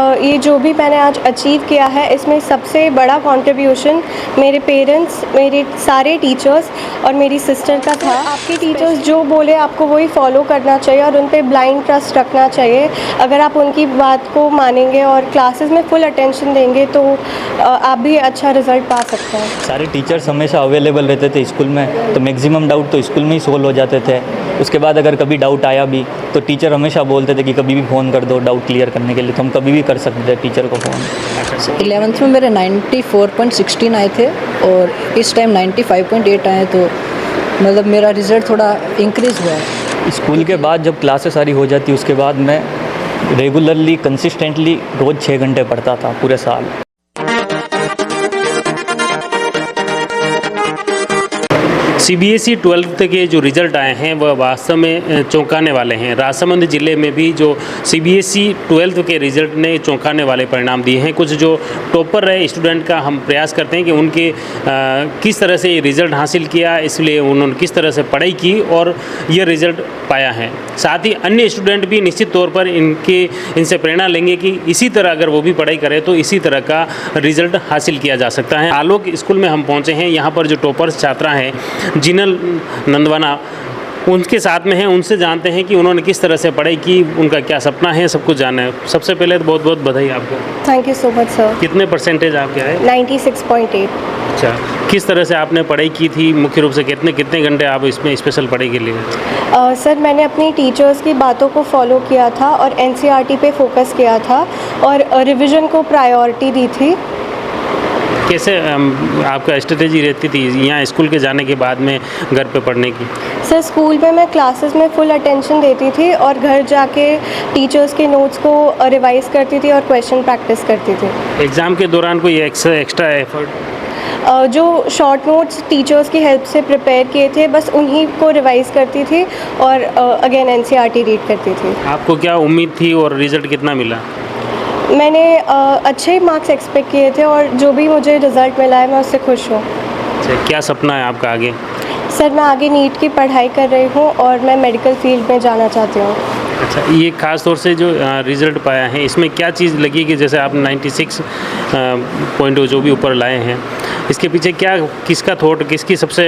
ये जो भी मैंने आज अचीव किया है, इसमें सबसे बड़ा कंट्रीब्यूशन मेरे पेरेंट्स, मेरे सारे टीचर्स और मेरी सिस्टर का था। आपके टीचर्स जो बोले आपको वही फॉलो करना चाहिए और उन पे ब्लाइंड ट्रस्ट रखना चाहिए। अगर आप उनकी बात को मानेंगे और क्लासेस में फुल अटेंशन देंगे तो आप भी अच्छा रिज़ल्ट पा सकते हैं। सारे टीचर्स हमेशा अवेलेबल रहते थे स्कूल में, तो मैक्सिमम डाउट तो स्कूल में ही सोल्व हो जाते थे। उसके बाद अगर कभी डाउट आया भी तो टीचर हमेशा बोलते थे कि कभी भी फ़ोन कर दो डाउट क्लियर करने के लिए, तो हम कभी भी कर सकते थे टीचर को फ़ोन। 11th में मेरे 94.16 आए थे और इस टाइम 95.8 आए, तो मतलब मेरा रिज़ल्ट थोड़ा इंक्रीज़ हुआ है। स्कूल के बाद जब क्लासेस सारी हो जाती उसके बाद मैं रेगुलरली कंसिस्टेंटली रोज़ 6 घंटे पढ़ता था पूरे साल। सीबीएसई 12th के जो रिज़ल्ट आए हैं वह वास्तव में चौंकाने वाले हैं। राजसमंद ज़िले में भी जो सीबीएसई 12th के रिज़ल्ट ने चौंकाने वाले परिणाम दिए हैं। कुछ जो टॉपर रहे स्टूडेंट का हम प्रयास करते हैं कि उनके किस तरह से ये रिज़ल्ट हासिल किया, इसलिए उन्होंने किस तरह से पढ़ाई की और ये रिज़ल्ट पाया है। साथ ही अन्य स्टूडेंट भी निश्चित तौर पर इनसे प्रेरणा लेंगे कि इसी तरह अगर वो भी पढ़ाई करें तो इसी तरह का रिज़ल्ट हासिल किया जा सकता है। आलोक स्कूल में हम पहुँचे हैं। यहाँ पर जो टॉपर्स छात्रा हैं जिनल नंदवाना, उनके साथ में हैं, उनसे जानते हैं कि उन्होंने किस तरह से पढ़ाई की, उनका क्या सपना है, सब कुछ जाना है। सबसे पहले तो बहुत बहुत बधाई आपको। Thank you so much sir. कितने परसेंटेज आपके आए? 96.8। अच्छा, किस तरह से आपने पढ़ाई की थी? मुख्य रूप से कितने घंटे आप इसमें स्पेशल पढ़ाई के लिए? सर मैंने अपनी टीचर्स की बातों को फॉलो किया था और एनसीईआरटी पे फोकस किया था और रिवीजन को प्रायोरिटी दी थी। कैसे आपका स्ट्रेटेजी रहती थी यहाँ स्कूल के जाने के बाद में घर पे पढ़ने की? सर स्कूल में मैं क्लासेस में फुल अटेंशन देती थी और घर जाके टीचर्स के नोट्स को रिवाइज करती थी और क्वेश्चन प्रैक्टिस करती थी। एग्ज़ाम के दौरान कोई एक्स्ट्रा एफर्ट? जो शॉर्ट नोट्स टीचर्स की हेल्प से प्रिपेयर किए थे बस उन्हीं को रिवाइज करती थी और अगेन एनसीईआरटी रीड करती थी। आपको क्या उम्मीद थी और रिज़ल्ट कितना मिला? मैंने अच्छे मार्क्स एक्सपेक्ट किए थे और जो भी मुझे रिज़ल्ट मिला है मैं उससे खुश हूँ। अच्छा, क्या सपना है आपका आगे? सर मैं आगे नीट की पढ़ाई कर रही हूँ और मैं मेडिकल फील्ड में जाना चाहती हूँ। अच्छा, ये ख़ास तौर से जो रिज़ल्ट पाया है इसमें क्या चीज़ लगी कि जैसे आप 96 पॉइंट जो भी ऊपर लाए हैं, इसके पीछे क्या, किसका थॉट, किसकी सबसे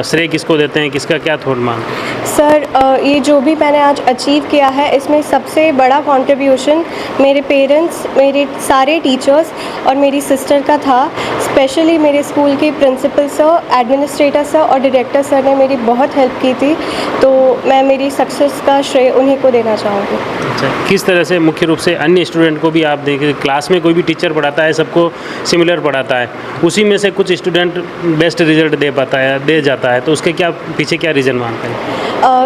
श्रेय किसको देते हैं, किसका क्या थॉट मान? सर ये जो भी मैंने आज अचीव किया है, इसमें सबसे बड़ा कंट्रीब्यूशन मेरे पेरेंट्स, मेरे सारे टीचर्स और मेरी सिस्टर का था। स्पेशली मेरे स्कूल के प्रिंसिपल सर, एडमिनिस्ट्रेटर सर और डायरेक्टर सर ने मेरी बहुत हेल्प की थी, तो मैं मेरी सक्सेस का श्रेय उन्हीं को देना चाहूँगी। अच्छा, किस तरह से मुख्य रूप से अन्य स्टूडेंट को भी आप देखें, क्लास में कोई भी टीचर पढ़ाता है सबको सिमिलर पढ़ाता है, उसी में से कुछ स्टूडेंट बेस्ट रिजल्ट दे जाता है, तो उसके क्या पीछे क्या रीज़न मानते हैं?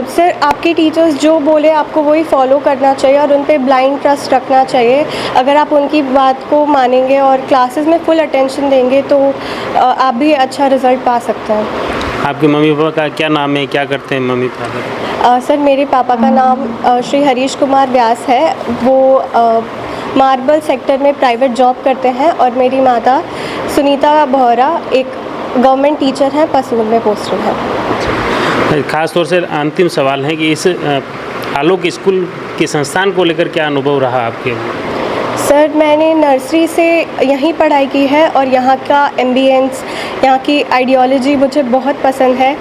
सर आपके टीचर्स जो बोले आपको वही फॉलो करना चाहिए और उन पे ब्लाइंड ट्रस्ट रखना चाहिए। अगर आप उनकी बात को मानेंगे और क्लासेस में फुल अटेंशन देंगे तो आप भी अच्छा रिज़ल्ट पा सकते हैं। आपके मम्मी पापा का क्या नाम है, क्या करते हैं मम्मी पापा? सर मेरे पापा का नाम श्री हरीश कुमार व्यास है। वो मार्बल सेक्टर में प्राइवेट जॉब करते हैं और मेरी माता सुनीता बोहरा एक गवर्नमेंट टीचर हैं, पसूल में पोस्टेड है। ख़ास तौर से अंतिम सवाल है कि इस आलोक स्कूल के संस्थान को लेकर क्या अनुभव रहा आपके? सर मैंने नर्सरी से यहीं पढ़ाई की है और यहाँ का एम्बियंस, यहाँ की आइडियोलॉजी मुझे बहुत पसंद है।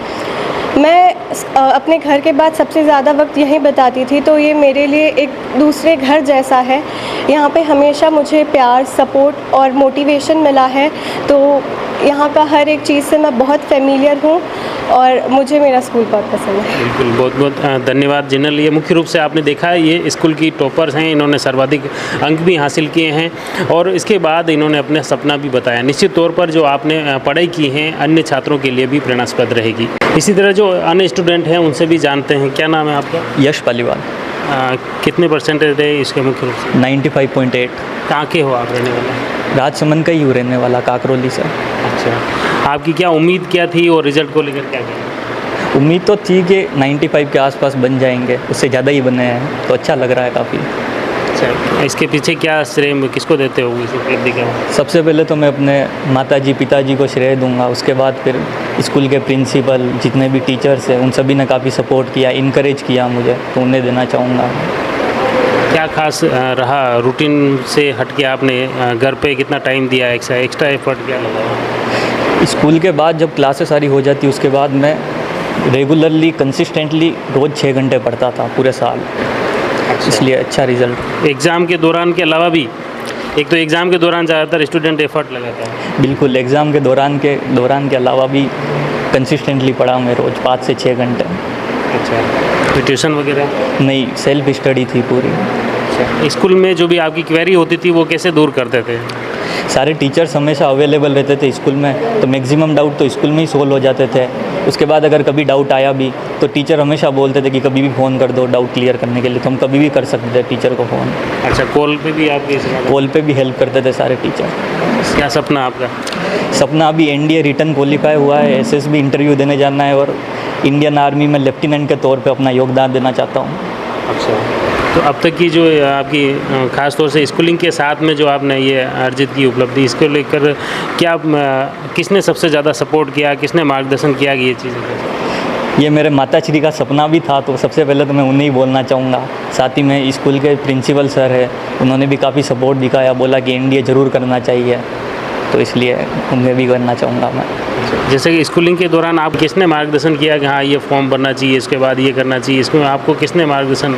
मैं अपने घर के बाद सबसे ज़्यादा वक्त यहीं बिताती थी, तो ये मेरे लिए एक दूसरे घर जैसा है। यहाँ पे हमेशा मुझे प्यार, सपोर्ट और मोटिवेशन मिला है, तो यहाँ का हर एक चीज़ से मैं बहुत फेमिलियर हूँ और मुझे मेरा स्कूल बहुत पसंद है। बिल्कुल, बहुत बहुत धन्यवाद जिनल। ये मुख्य रूप से आपने देखा है ये स्कूल की टॉपर्स हैं, इन्होंने सर्वाधिक अंक भी हासिल किए हैं और इसके बाद इन्होंने अपना सपना भी बताया। निश्चित तौर पर जो आपने पढ़ाई की है अन्य छात्रों के लिए भी प्रेरणास्पद रहेगी। इसी तरह जो अन्य स्टूडेंट हैं उनसे भी जानते हैं। क्या नाम है आपका? यश पालीवाल। कितने परसेंटेज रहे इसके मुख्य रूप से? 95.8। कहाँ के हो आप रहने वाले? राजसमंद का ही हूँ रहने वाला, काकरोली से। अच्छा, आपकी क्या उम्मीद क्या थी और रिज़ल्ट को लेकर क्या किया? उम्मीद तो थी कि 95 के आसपास बन जाएंगे, उससे ज़्यादा ही बने हैं, तो अच्छा लग रहा है काफ़ी। अच्छा, इसके पीछे क्या श्रेय किसको देते हो इस उपलब्धि का? सबसे पहले तो मैं अपने माताजी पिताजी को श्रेय दूंगा, उसके बाद फिर स्कूल के प्रिंसिपल, जितने भी टीचर्स हैं, उन सभी ने काफ़ी सपोर्ट किया, इनकरेज किया मुझे, तो उन्हें देना चाहूँगा। क्या खास रहा रूटीन से हट के आपने घर पे कितना टाइम दिया, एक्स्ट्रा एफर्ट क्या लगा? स्कूल के बाद जब क्लासेस सारी हो जाती उसके बाद मैं रेगुलरली कंसिस्टेंटली रोज़ 6 घंटे पढ़ता था पूरे साल, इसलिए अच्छा रिज़ल्ट। एग्ज़ाम के दौरान के अलावा भी, एक तो एग्ज़ाम के दौरान ज़्यादातर स्टूडेंट एफर्ट लगाता है। बिल्कुल, एग्ज़ाम के दौरान के अलावा भी कंसिस्टेंटली पढ़ा मैं रोज़ 5 से 6 घंटे। अच्छा, तो ट्यूशन वगैरह? नहीं, सेल्फ स्टडी थी पूरी। स्कूल में जो भी आपकी क्वेरी होती थी वो कैसे दूर करते थे? सारे टीचर्स हमेशा अवेलेबल रहते थे स्कूल में, तो मैक्सिमम डाउट तो स्कूल में ही सोल्व हो जाते थे। उसके बाद अगर कभी डाउट आया भी तो टीचर हमेशा बोलते थे कि कभी भी फ़ोन कर दो डाउट क्लियर करने के लिए, तो हम कभी भी कर सकते थे टीचर को फ़ोन। अच्छा, कॉल पे भी आपके कॉल पे भी हेल्प करते थे सारे टीचर। क्या सपना आपका? सपना अभी एनडीए रिटर्न क्वालिफाई हुआ है, एसएसबी इंटरव्यू देने जाना है और इंडियन आर्मी में लेफ्टिनेंट के तौर पे अपना योगदान देना चाहता हूँ। अच्छा, तो अब तक की जो आपकी ख़ास तौर से स्कूलिंग के साथ में जो आपने ये अर्जित की उपलब्धि, इसको लेकर क्या किसने सबसे ज़्यादा सपोर्ट किया, किसने मार्गदर्शन किया कि ये चीज़ें? ये मेरे माताश्री का सपना भी था, तो सबसे पहले तो मैं उन्हें ही बोलना चाहूँगा। साथ ही में स्कूल के प्रिंसिपल सर है, उन्होंने भी काफ़ी सपोर्ट दिखाया, बोला कि एनडीए ज़रूर करना चाहिए, तो इसलिए उन्हें भी करना चाहूँगा मैं। जैसे कि स्कूलिंग के दौरान आप किसने मार्गदर्शन किया कि हाँ ये फॉर्म भरना चाहिए, इसके बाद ये करना चाहिए, इसमें आपको किसने मार्गदर्शन?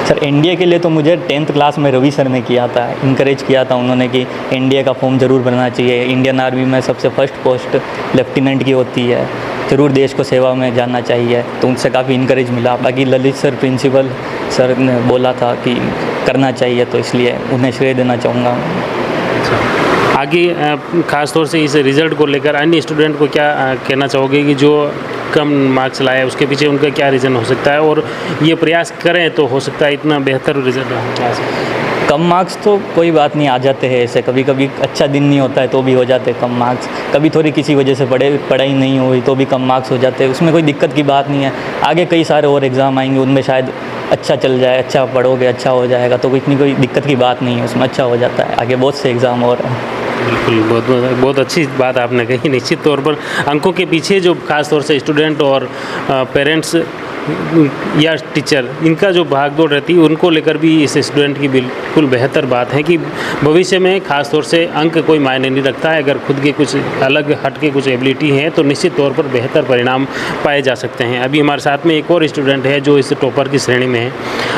सर, एनडीए के लिए तो मुझे 10th क्लास में रवि सर ने किया था, इनकरेज किया था उन्होंने कि एनडीए का फॉर्म ज़रूर भरना चाहिए। इंडियन आर्मी में सबसे फर्स्ट पोस्ट लेफ्टिनेंट की होती है, ज़रूर देश को सेवा में जाना चाहिए, तो उनसे काफ़ी इनकरेज मिला। बाकी ललित सर प्रिंसिपल सर ने बोला था कि करना चाहिए, तो इसलिए उन्हें श्रेय देना चाहूँगा। आगे ख़ास तौर से इस रिज़ल्ट को लेकर अन्य स्टूडेंट को क्या कहना चाहोगे कि जो कम मार्क्स लाए उसके पीछे उनका क्या रीज़न हो सकता है, और ये प्रयास करें तो हो सकता है इतना बेहतर रिज़ल्ट आ सके? कम मार्क्स तो कोई बात नहीं, आ जाते हैं ऐसे, कभी कभी अच्छा दिन नहीं होता है तो भी हो जाते हैं कम मार्क्स। कभी थोड़ी किसी वजह से पढ़ाई नहीं हुई तो भी कम मार्क्स हो जाते हैं, उसमें कोई दिक्कत की बात नहीं है। आगे कई सारे और एग्ज़ाम आएंगे, उनमें शायद अच्छा चल जाए, अच्छा पढ़ोगे अच्छा हो जाएगा, तो इतनी कोई दिक्कत की बात नहीं है, उसमें अच्छा हो जाता है। आगे बहुत से एग्ज़ाम और हैं। बिल्कुल, बहुत अच्छी बात आपने कही। निश्चित तौर पर अंकों के पीछे जो खास तौर से स्टूडेंट और पेरेंट्स या टीचर, इनका जो भागदौड़ रहती है, उनको लेकर भी इस स्टूडेंट की बिल्कुल बेहतर बात है कि भविष्य में खास तौर से अंक कोई मायने नहीं रखता है। अगर खुद के कुछ अलग हट के कुछ एबिलिटी है तो निश्चित तौर पर बेहतर परिणाम पाए जा सकते हैं। अभी हमारे साथ में एक और स्टूडेंट है जो इस टॉपर की श्रेणी में है,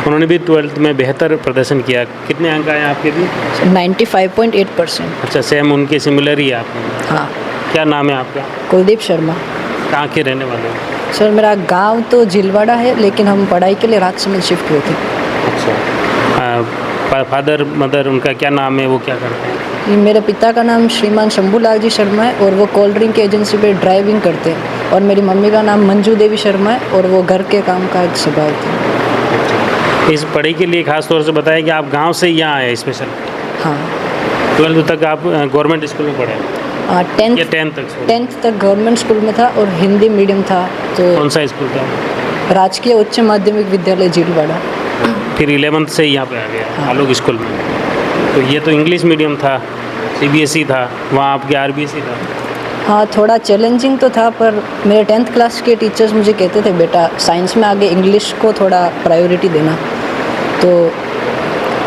उन्होंने भी 12th में बेहतर प्रदर्शन किया। कितने अंक आए आपके भी? 95.8%। अच्छा, सेम उनके सिमिलर ही है आपके? हाँ। क्या नाम है आपका? कुलदीप शर्मा। कहाँ के रहने वाले हो? सर, मेरा गांव तो झिलवाड़ा है, लेकिन हम पढ़ाई के लिए राजसमंद शिफ्ट हुए थे। अच्छा, फादर मदर उनका क्या नाम है, वो क्या करते हैं? मेरे पिता का नाम श्रीमान शंभूलाल जी शर्मा है और वो कोल्ड ड्रिंक की एजेंसी पे ड्राइविंग करते हैं, और मेरी मम्मी का नाम मंजू देवी शर्मा है और वो घर के काम काज संभालते हैं। इस पढ़ाई के लिए खास तौर से बताया कि आप गांव से यहाँ आए स्पेशल? हाँ। 12th तक आप गवर्नमेंट स्कूल में पढ़े? 10th तक गवर्नमेंट स्कूल में था और हिंदी मीडियम था। तो कौन सा स्कूल था? राजकीय उच्च माध्यमिक विद्यालय झिलवाड़ा। फिर 11th से यहाँ पे आ गया? हाँ। आलोक स्कूल में। तो ये तो इंग्लिश मीडियम था, CBSE था, वहाँ आपके RBSE था? हाँ, थोड़ा चैलेंजिंग तो था, पर मेरे 10th क्लास के टीचर्स मुझे कहते थे बेटा साइंस में आगे इंग्लिश को थोड़ा प्रायोरिटी देना, तो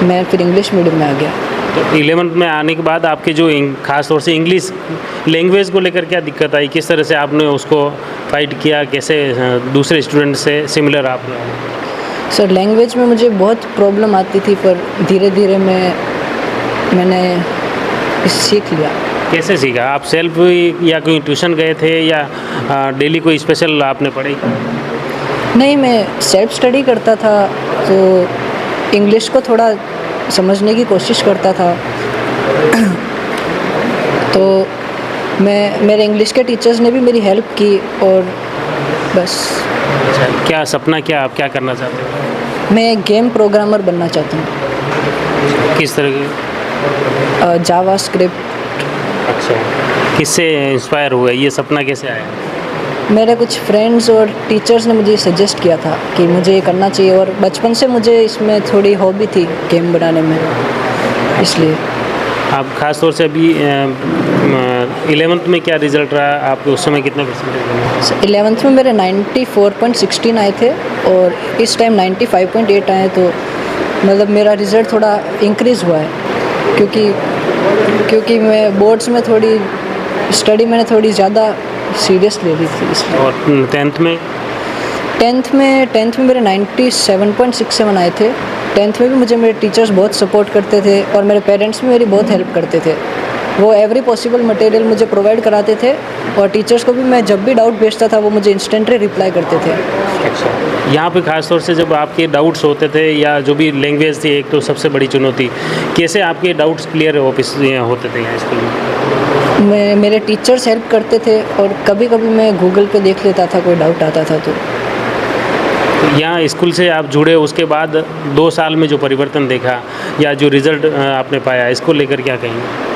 मैं फिर इंग्लिश मीडियम में आ गया। तो 11th में आने के बाद आपके जो खास तौर से इंग्लिश लैंग्वेज को लेकर क्या दिक्कत आई, किस तरह से आपने उसको फाइट किया, कैसे दूसरे स्टूडेंट से सिमिलर आप? सर, लैंग्वेज में मुझे बहुत प्रॉब्लम आती थी, पर धीरे धीरे मैंने सीख लिया। कैसे सीखा? आप सेल्फ या कोई ट्यूशन गए थे या डेली कोई स्पेशल आपने पढ़ाई? नहीं, मैं सेल्फ स्टडी करता था, तो इंग्लिश को थोड़ा समझने की कोशिश करता था। तो मेरे इंग्लिश के टीचर्स ने भी मेरी हेल्प की, और बस। क्या सपना, क्या आप क्या करना चाहते हो? मैं एक गेम प्रोग्रामर बनना चाहता हूँ। किस तरह के? जावा स्क्रिप्ट। अच्छा, किससे इंस्पायर हुए, ये सपना कैसे आया? मेरे कुछ फ्रेंड्स और टीचर्स ने मुझे सजेस्ट किया था कि मुझे ये करना चाहिए, और बचपन से मुझे इसमें थोड़ी हॉबी थी गेम बनाने में, इसलिए। आप खास तौर से अभी 11th में क्या रिजल्ट रहा आपके, उस समय कितने परसेंटेज? 11th में मेरे 94.16 आए थे और इस टाइम 95.8 आए, तो मतलब मेरा रिज़ल्ट थोड़ा इंक्रीज़ हुआ है, क्योंकि मैं बोर्ड्स में थोड़ी स्टडी मैंने थोड़ी ज़्यादा सीरियस ले ली थी इसलिए। और 10th में? 10th में मेरे 97.67 आए थे। 10th में भी मुझे मेरे टीचर्स बहुत सपोर्ट करते थे और मेरे पेरेंट्स भी मेरी बहुत हेल्प करते थे। वो एवरी पॉसिबल मटेरियल मुझे प्रोवाइड कराते थे और टीचर्स को भी मैं जब भी डाउट भेजता था वो मुझे इंस्टेंटली रिप्लाई करते थे। यहाँ पे ख़ास तौर से जब आपके डाउट्स होते थे या जो भी लैंग्वेज थी, एक तो सबसे बड़ी चुनौती, कैसे आपके डाउट्स क्लियर होते थे यहाँ स्कूल में? मेरे टीचर्स हेल्प करते थे और कभी कभी मैं गूगल पे देख लेता था, कोई डाउट आता था तो। यहाँ स्कूल से आप जुड़े उसके बाद 2 साल में जो परिवर्तन देखा या जो रिज़ल्ट आपने पाया, इसको लेकर क्या कहेंगे?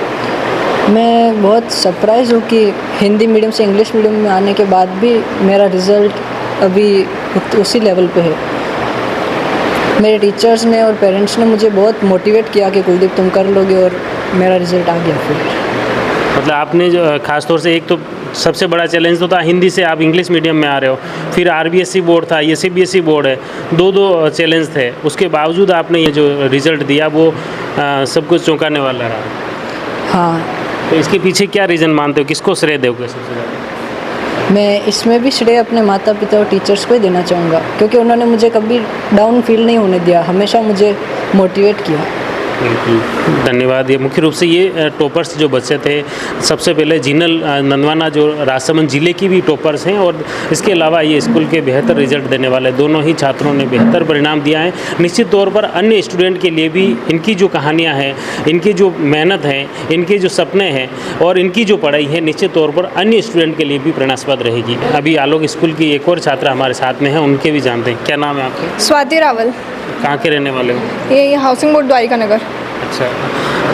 मैं बहुत सरप्राइज़ हूँ कि हिंदी मीडियम से इंग्लिश मीडियम में आने के बाद भी मेरा रिज़ल्ट अभी उसी लेवल पे है। मेरे टीचर्स ने और पेरेंट्स ने मुझे बहुत मोटिवेट किया कि कुलदीप तुम कर लोगे, और मेरा रिज़ल्ट आ गया फिर। मतलब आपने जो ख़ास तौर से एक तो सबसे बड़ा चैलेंज तो था हिंदी से आप इंग्लिश मीडियम में आ रहे हो, फिर आरबीएसई बोर्ड था, ये सीबीएसई बोर्ड है, दो चैलेंज थे, उसके बावजूद आपने ये जो रिज़ल्ट दिया वो सब कुछ चौंकाने वाला रहा। हाँ, तो इसके पीछे क्या रीज़न मानते हो, किसको श्रेय दोगे सबसे ज़्यादा? मैं इसमें भी श्रेय अपने माता पिता और टीचर्स को ही देना चाहूँगा, क्योंकि उन्होंने मुझे कभी डाउन फील नहीं होने दिया, हमेशा मुझे मोटिवेट किया। बिल्कुल, धन्यवाद। ये मुख्य रूप से ये टॉपर्स जो बच्चे थे, सबसे पहले जिनल नंदवाना जो राजसमंद ज़िले की भी टॉपर्स हैं, और इसके अलावा ये स्कूल के बेहतर रिजल्ट देने वाले दोनों ही छात्रों ने बेहतर परिणाम दिया है। निश्चित तौर पर अन्य स्टूडेंट के लिए भी इनकी जो कहानियाँ हैं, इनकी जो मेहनत है, इनके जो सपने हैं और इनकी जो पढ़ाई है, निश्चित तौर पर अन्य स्टूडेंट के लिए भी प्रेरणास्पद रहेगी। अभी आलोक स्कूल की एक और छात्रा हमारे साथ में है, उनके भी जानते हैं। क्या नाम है आपका? स्वाति रावल। कहाँ के रहने वाले हो? ये हाउसिंग बोर्ड द्वारिका नगर। अच्छा,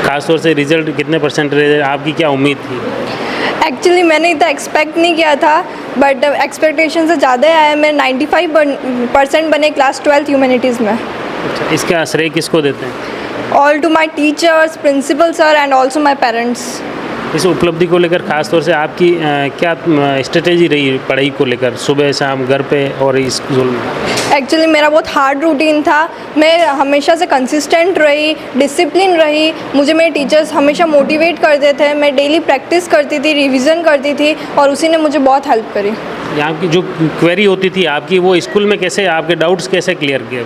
खास तौर से रिजल्ट कितने परसेंटेज है, आपकी क्या उम्मीद थी? एक्चुअली मैंने इतना एक्सपेक्ट नहीं किया था, बट एक्सपेक्टेशन से ज़्यादा आया। मैं 95% बने क्लास 12th ह्यूमैनिटीज़ में। अच्छा, इसका श्रेय किसको देते हैं? All to my teachers, principal sir and also my parents. इस उपलब्धि को लेकर खास तौर से आपकी क्या स्ट्रेटेजी रही पढ़ाई को लेकर, सुबह शाम घर पे और स्कूल में? एक्चुअली मेरा बहुत हार्ड रूटीन था। मैं हमेशा से कंसिस्टेंट रही, डिसिप्लिन रही। मुझे मेरे टीचर्स हमेशा मोटिवेट करते थे। मैं डेली प्रैक्टिस करती थी, रिवीजन करती थी, और उसी ने मुझे बहुत हेल्प करी। यहाँ की जो क्वेरी होती थी आपकी, वो स्कूल में कैसे आपके डाउट्स कैसे क्लियर किए?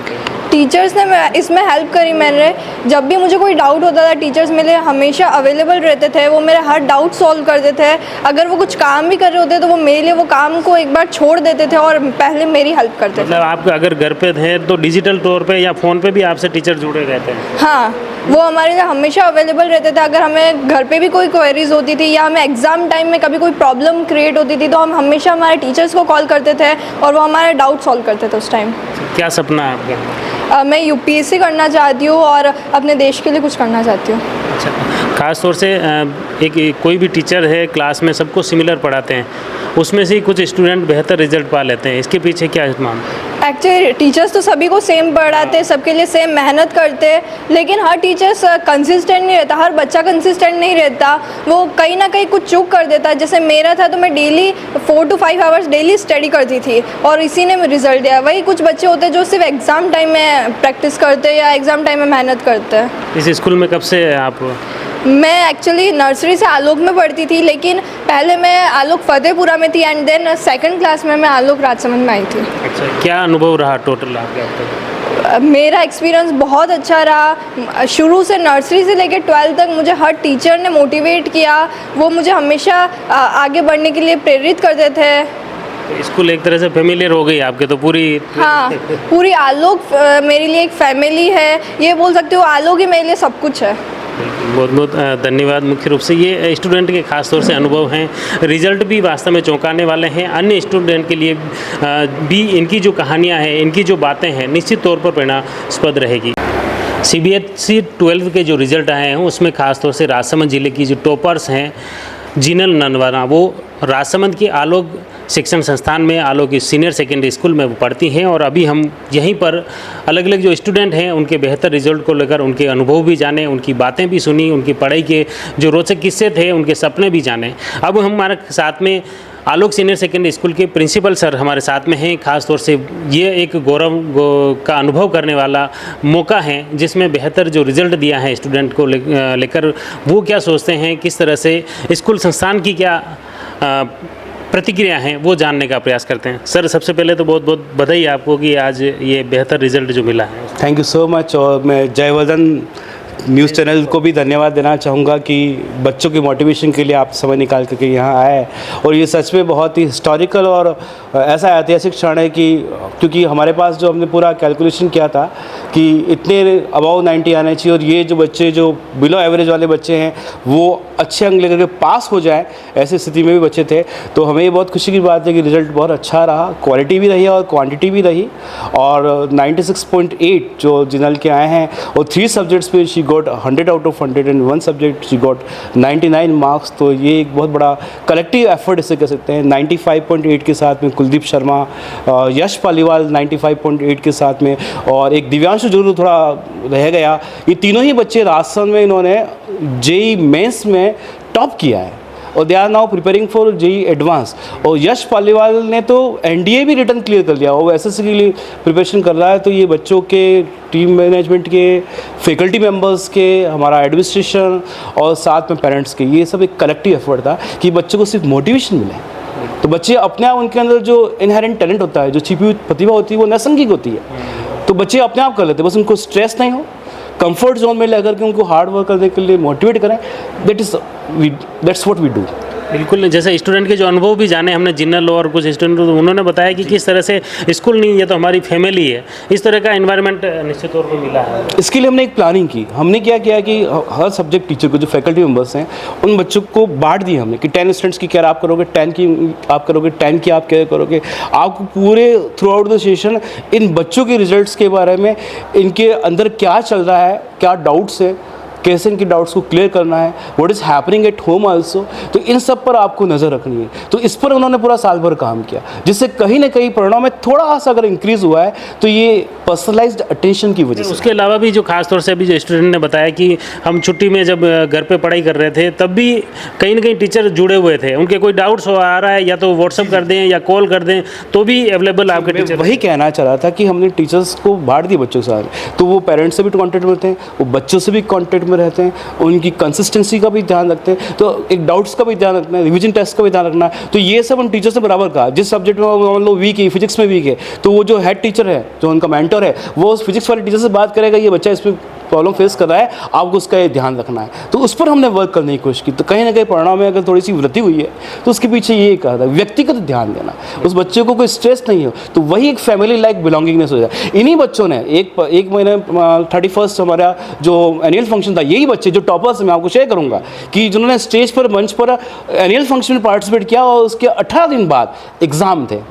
टीचर्स ने इसमें हेल्प करी। मैंने जब भी मुझे कोई डाउट होता था, टीचर्स मेरे लिए हमेशा अवेलेबल रहते थे। वो मेरा हर डाउट सॉल्व कर देते थे। अगर वो कुछ काम भी कर रहे होते तो वो मेरे लिए वो काम को एक बार छोड़ देते थे और पहले मेरी हेल्प करते थे। मतलब आप अगर घर पे थे तो डिजिटल तौर पे या फ़ोन पे भी आपसे टीचर जुड़े रहते हैं? हाँ, वो हमारे लिए हमेशा अवेलेबल रहते थे। अगर हमें घर पे भी कोई क्वेरीज होती थी या हमें एग्ज़ाम टाइम में कभी कोई प्रॉब्लम क्रिएट होती थी, तो हम हमेशा हमारे टीचर्स को कॉल करते थे और वो हमारे डाउट सॉल्व करते थे उस टाइम। क्या सपना है आपका? मैं यूपीएससी करना चाहती हूँ और अपने देश के लिए कुछ करना चाहती हूँ। अच्छा, ख़ास तौर से एक कोई भी टीचर है क्लास में सबको सिमिलर पढ़ाते हैं, उसमें से ही कुछ स्टूडेंट बेहतर रिजल्ट पा लेते हैं, इसके पीछे क्या मानते हैं? एक्चुअली टीचर्स तो सभी को सेम पढ़ाते हैं, सबके लिए सेम मेहनत करते हैं, लेकिन हर टीचर्स कंसिस्टेंट नहीं रहता, हर बच्चा कंसिस्टेंट नहीं रहता। वो कहीं ना कहीं कुछ चूक कर देता है। जैसे मेरा था तो मैं daily 4 to 5 hours daily study करती थी और इसी ने रिजल्ट दिया। वही कुछ बच्चे होते हैं जो सिर्फ एग्ज़ाम टाइम में प्रैक्टिस करते हैं या एग्ज़ाम टाइम में मेहनत करते हैं। इस स्कूल में कब से आप? मैं एक्चुअली नर्सरी से आलोक में पढ़ती थी, लेकिन पहले मैं आलोक फतेहपुरा में थी एंड देन सेकंड क्लास में मैं आलोक राजसमंद में आई थी। अच्छा, क्या अनुभव रहा टोटल आपका अब तक? मेरा एक्सपीरियंस बहुत अच्छा रहा। शुरू से नर्सरी से लेकर 12th तक मुझे हर टीचर ने मोटिवेट किया। वो मुझे हमेशा आगे बढ़ने के लिए प्रेरित करते थे। स्कूल एक तरह से फेमिलियर हो गई आपके तो पूरी? हाँ, पूरी आलोक मेरे लिए एक फैमिली है, ये बोल सकते हो। आलोक ही मेरे लिए सब कुछ है। बहुत बहुत धन्यवाद। मुख्य रूप से ये स्टूडेंट के खास तौर से अनुभव हैं, रिजल्ट भी वास्तव में चौंकाने वाले हैं। अन्य स्टूडेंट के लिए भी इनकी जो कहानियाँ हैं, इनकी जो बातें हैं, निश्चित तौर पर प्रेरणास्पद रहेगी। सीबीएसई 12th के जो रिजल्ट आए हैं उसमें खास तौर से राजसमंद ज़िले की जो टॉपर्स हैं जिनल नंदवाना, वो राजसमंद की आलोक शिक्षण संस्थान में, आलोक सीनियर सेकेंडरी स्कूल में वो पढ़ती हैं। और अभी हम यहीं पर अलग अलग जो स्टूडेंट हैं उनके बेहतर रिजल्ट को लेकर उनके अनुभव भी जाने, उनकी बातें भी सुनी, उनकी पढ़ाई के जो रोचक किस्से थे, उनके सपने भी जाने। अब हमारे साथ में आलोक सीनियर सेकेंडरी स्कूल के प्रिंसिपल सर हमारे साथ में हैं। खास तौर से ये एक गौरव का अनुभव करने वाला मौका है जिसमें बेहतर जो रिज़ल्ट दिया है स्टूडेंट को लेकर वो क्या सोचते हैं, किस तरह से स्कूल संस्थान की क्या प्रतिक्रिया हैं वो जानने का प्रयास करते हैं। सर सबसे पहले तो बहुत बहुत बधाई आपको कि आज ये बेहतर रिज़ल्ट जो मिला है। Thank you so much. और मैं जयवर्धन न्यूज़ चैनल को भी धन्यवाद देना चाहूँगा कि बच्चों की मोटिवेशन के लिए आप समय निकाल करके यहाँ आए। और ये सच में बहुत ही हिस्टोरिकल और ऐसा ऐतिहासिक क्षण है कि क्योंकि हमारे पास जो हमने पूरा कैलकुलेशन किया था कि इतने अबाव 90 आने चाहिए और ये जो बच्चे जो बिलो एवरेज वाले बच्चे हैं वो अच्छे अंक लेकर के पास हो जाएं, ऐसी स्थिति में भी बच्चे थे। तो हमें ये बहुत खुशी की बात है कि रिज़ल्ट बहुत अच्छा रहा, क्वालिटी भी रही और क्वांटिटी भी रही। और 96.8 जो जिनल के आए हैं और 3 सब्जेक्ट्स में she got 100 out of 100 and 1 subject she got 99 marks. तो ये एक बहुत बड़ा कलेक्टिव एफर्ट इसे कह सकते हैं। 95.8 के साथ में कुलदीप शर्मा, यश पालीवाल 95.8 के साथ में, और एक दिव्यांशु जरूर थोड़ा रह गया। ये तीनों ही बच्चे राजस्थान में इन्होंने जेई मेंस में टॉप किया है और they are now preparing for JEE advance. और यश पालीवाल ने तो एनडीए भी रिटर्न क्लियर कर लिया, वो एसएससी के लिए प्रिपरेशन कर रहा है। तो ये बच्चों के टीम मैनेजमेंट के, फैकल्टी मेंबर्स के, हमारा एडमिनिस्ट्रेशन और साथ में पेरेंट्स के, ये सब एक कलेक्टिव एफर्ट था कि बच्चों को सिर्फ मोटिवेशन मिले। तो बच्चे अपने आप, उनके अंदर जो इनहेरेंट टैलेंट होता है, जो छिपी हुई प्रतिभा होती है, वो नैसर्गिक होती है। तो बच्चे अपने आप कर लेते हैं, बस उनको स्ट्रेस नहीं हो, कंफर्ट जोन में लेकर के उनको हार्ड वर्क करने के लिए मोटिवेट करें। That's what we do. बिल्कुल, जैसे स्टूडेंट के जो अनुभव भी जाने हमने जिनल और कुछ स्टूडेंट उन्होंने बताया कि किस तरह से स्कूल नहीं, ये तो हमारी फैमिली है, इस तरह का एनवायरनमेंट निश्चित तौर पर मिला है। इसके लिए हमने एक प्लानिंग की। हमने क्या किया कि हर सब्जेक्ट टीचर को, जो फैकल्टी मेंबर्स हैं, उन बच्चों को बांट दिए हमने कि 10 स्टूडेंट्स की केयर आप करोगे, 10 की आप करोगे, 10 की आप केयर करोगे। आपको पूरे through out the session in बच्चों के रिजल्ट्स के बारे में, इनके अंदर क्या चल रहा है, क्या डाउट्स है, कैसे इनके डाउट्स को क्लियर करना है, what is happening at home also, तो इन सब पर आपको नज़र रखनी है। तो इस पर उन्होंने पूरा साल भर काम किया, जिससे कहीं ना कहीं परिणाम में थोड़ा सा अगर इंक्रीज़ हुआ है तो ये पर्सनलाइज्ड अटेंशन की वजह से। उसके अलावा भी जो खास तौर से अभी जो स्टूडेंट ने बताया कि हम छुट्टी में जब घर पे पढ़ाई कर रहे थे तब भी कहीं ना कहीं टीचर जुड़े हुए थे, उनके कोई डाउट्स आ रहा है या तो व्हाट्सअप कर दें या कॉल कर दें तो भी अवेलेबल आपके टीचर। वही कहना चाह रहा था कि हमने टीचर्स को बांट दिया बच्चों के साथ, तो वो पेरेंट्स से भी कॉन्टेक्ट में रहते हैं, वो बच्चों से भी कॉन्टेक्ट में रहते हैं, उनकी कंसिस्टेंसी का भी ध्यान रखते हैं, तो एक डाउट्स का भी ध्यान रखना है, रिवीजन टेस्ट का भी ध्यान रखना है। तो ये सब उन टीचर से बराबर कहा। जिस सब्जेक्ट में मान लो वीक है, फिजिक्स में वीक है, तो वो जो हेड टीचर है, जो उनका मेंटर है, वो उस फिजिक्स वाले टीचर से बात करेगा, ये बच्चा इसमें प्रॉब्लम फेस कर रहा है, आपको उसका ये ध्यान रखना है। तो उस पर हमने वर्क करने की कोशिश की। तो कहीं ना कहीं परिणाम में अगर थोड़ी सी वृद्धि हुई है तो उसके पीछे ये कहा था व्यक्तिगत ध्यान देना, उस बच्चे को कोई स्ट्रेस नहीं हो, तो वही एक फैमिली लाइक बिलोंगिंगनेस हो जाए। इन्हीं बच्चों ने एक महीने 31 हमारा जो एनुअल फंक्शन था, यही बच्चे जो टॉपर्स, मैं आपको शेयर करूंगा कि जिन्होंने स्टेज पर, मंच पर एनुअल फंक्शन में पार्टिसिपेट किया और उसके 18 दिन बाद एग्जाम थे।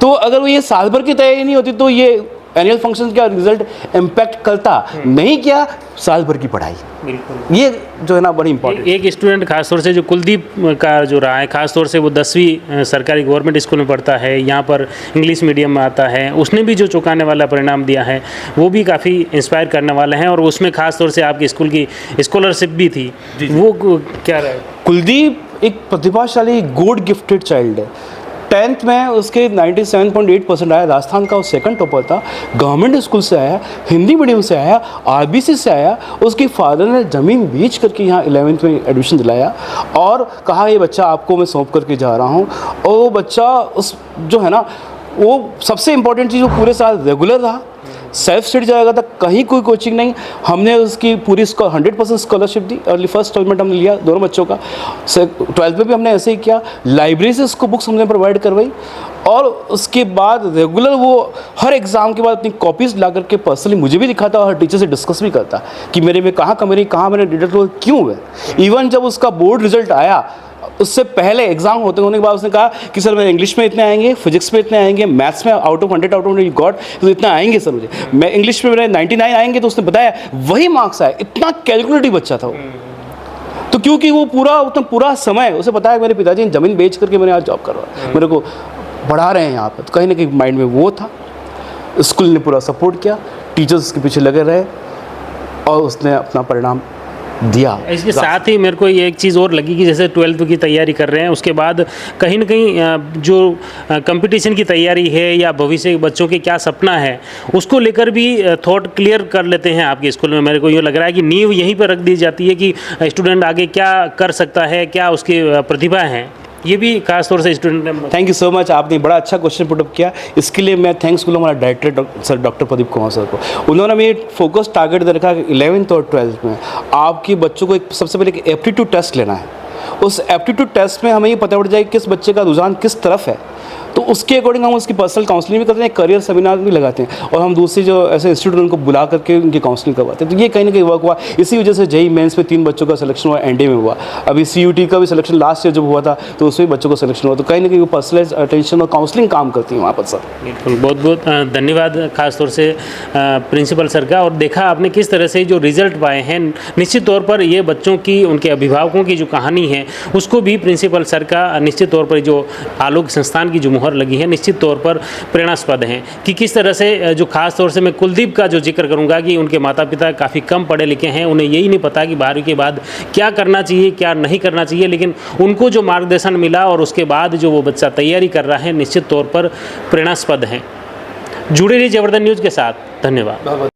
तो अगर वो ये साल भर की तैयारी नहीं होती तो ये एनुअल फंक्शन का रिजल्ट इम्पैक्ट करता नहीं, क्या साल भर की पढ़ाई। बिल्कुल, ये जो है ना बड़ी इंपॉर्टेंट। एक स्टूडेंट खासतौर से जो कुलदीप का जो रहा है, खासतौर से वो 10वीं सरकारी गवर्नमेंट स्कूल में पढ़ता है, यहाँ पर इंग्लिश मीडियम में आता है, उसने भी जो चौंकाने वाला परिणाम दिया है वो भी काफ़ी इंस्पायर करने वाले हैं। और उसमें खासतौर से आपके स्कूल की स्कॉलरशिप भी थी, वो क्या रहा है? कुलदीप एक प्रतिभाशाली गॉड गिफ्टेड चाइल्ड है। 10th में उसके 97.8% आया, राजस्थान का वो सेकंड टॉपर था, गवर्नमेंट स्कूल से आया, हिंदी मीडियम से आया, आरबीसी से आया। उसके फादर ने ज़मीन बेच करके यहाँ 11th में एडमिशन दिलाया और कहा ये बच्चा आपको मैं सौंप करके जा रहा हूँ। और वो बच्चा उस जो है ना, वो सबसे इम्पोर्टेंट चीज़, वो पूरे साल रेगुलर रहा, सेल्फ स्टडी जाएगा था, कहीं कोई कोचिंग नहीं। हमने उसकी पूरी 100% स्कॉलरशिप दी। अर्ली फर्स्ट इंस्टॉलमेंट हमने लिया दोनों बच्चों का। 12th में भी हमने ऐसे ही किया, लाइब्रेरी से उसको बुक्स हमने प्रोवाइड करवाई और उसके बाद रेगुलर वो हर एग्ज़ाम के बाद अपनी कॉपीज़ ला करके पर्सनली मुझे भी दिखाता और हर टीचर से डिस्कस भी करता कि मेरे में कहाँ कमी रही, कहाँ मैंने डिडक्ट हुआ, क्यों हुए। इवन जब उसका बोर्ड रिजल्ट आया, उससे पहले एग्जाम होने के बाद उसने कहा कि सर मेरे इंग्लिश में इतने आएंगे, फिजिक्स में इतने आएंगे, मैथ्स में आउट ऑफ 100 गॉड तो इतना आएंगे सर मुझे, मैं इंग्लिश में मेरे 99 आएंगे। तो उसने बताया वही मार्क्स आए। इतना कैलकुलेटिव बच्चा था वो। तो क्योंकि वो पूरा समय उसे पता है मेरे पिताजी ने ज़मीन बेच करके मैंने आज जॉब करवा, मेरे को बढ़ा रहे हैं यहाँ पर। तो कहीं ना कहीं माइंड में वो था। स्कूल ने पूरा सपोर्ट किया, टीचर्स के पीछे लगे रहे और उसने अपना परिणाम दिया। इसके साथ ही मेरे को ये एक चीज़ और लगी कि जैसे 12th की तैयारी कर रहे हैं, उसके बाद कहीं ना कहीं जो कंपटीशन की तैयारी है या भविष्य के बच्चों के क्या सपना है उसको लेकर भी थॉट क्लियर कर लेते हैं आपके स्कूल में। मेरे को ये लग रहा है कि नींव यहीं पर रख दी जाती है कि स्टूडेंट आगे क्या कर सकता है, क्या उसकी प्रतिभा है, ये भी खास तौर से स्टूडेंट ने। थैंक यू सो मच, आपने बड़ा अच्छा क्वेश्चन पुटअप किया। इसके लिए मैं थैंक्स करूँगा हमारा director sir doctor Pradeep Kumar sir को। उन्होंने हमें फोकस टारगेट दे रखा है 11th और 12th में आपके बच्चों को एक सबसे पहले एक एप्टीट्यूड टेस्ट लेना है। उस एप्टीट्यूड टेस्ट में हमें ये पता पड़ जाए कि किस बच्चे का रुझान किस तरफ है, तो उसके अकॉर्डिंग हम उसकी पर्सनल काउंसलिंग भी करते हैं, करियर सेमिनार भी लगाते हैं और हम दूसरी जो ऐसे इंस्टीट्यूट उनको बुला करके उनकी काउंसलिंग करवाते हैं। तो ये कहीं ना कहीं वर्क हुआ। इसी वजह से जेईई मेंस में 3 बच्चों का सिलेक्शन हुआ, एनडीए में हुआ। अभी सीयूटी का भी सिलेक्शन लास्ट ईयर जब हुआ था तो उसमें बच्चों का सिलेक्शन हुआ। तो कहीं ना कहीं वो पर्सनलाइज अटेंशन और काउंसलिंग काम करती है वहाँ पर सर। बिल्कुल, बहुत बहुत धन्यवाद खासतौर से प्रिंसिपल सर का। और देखा आपने किस तरह से जो रिजल्ट पाए हैं, निश्चित तौर पर ये बच्चों की, उनके अभिभावकों की जो कहानी है उसको भी प्रिंसिपल सर का निश्चित तौर पर जो आलोक संस्थान की जो मुहर लगी है निश्चित तौर पर प्रेरणास्पद हैं कि किस तरह से जो खास तौर से मैं कुलदीप का जो जिक्र करूंगा कि उनके माता पिता काफ़ी कम पढ़े लिखे हैं, उन्हें यही नहीं पता कि 12वीं के बाद क्या करना चाहिए क्या नहीं करना चाहिए, लेकिन उनको जो मार्गदर्शन मिला और उसके बाद जो वो बच्चा तैयारी कर रहा है निश्चित तौर पर प्रेरणास्पद हैं। जुड़े रहिए जयवर्धन न्यूज़ के साथ। धन्यवाद।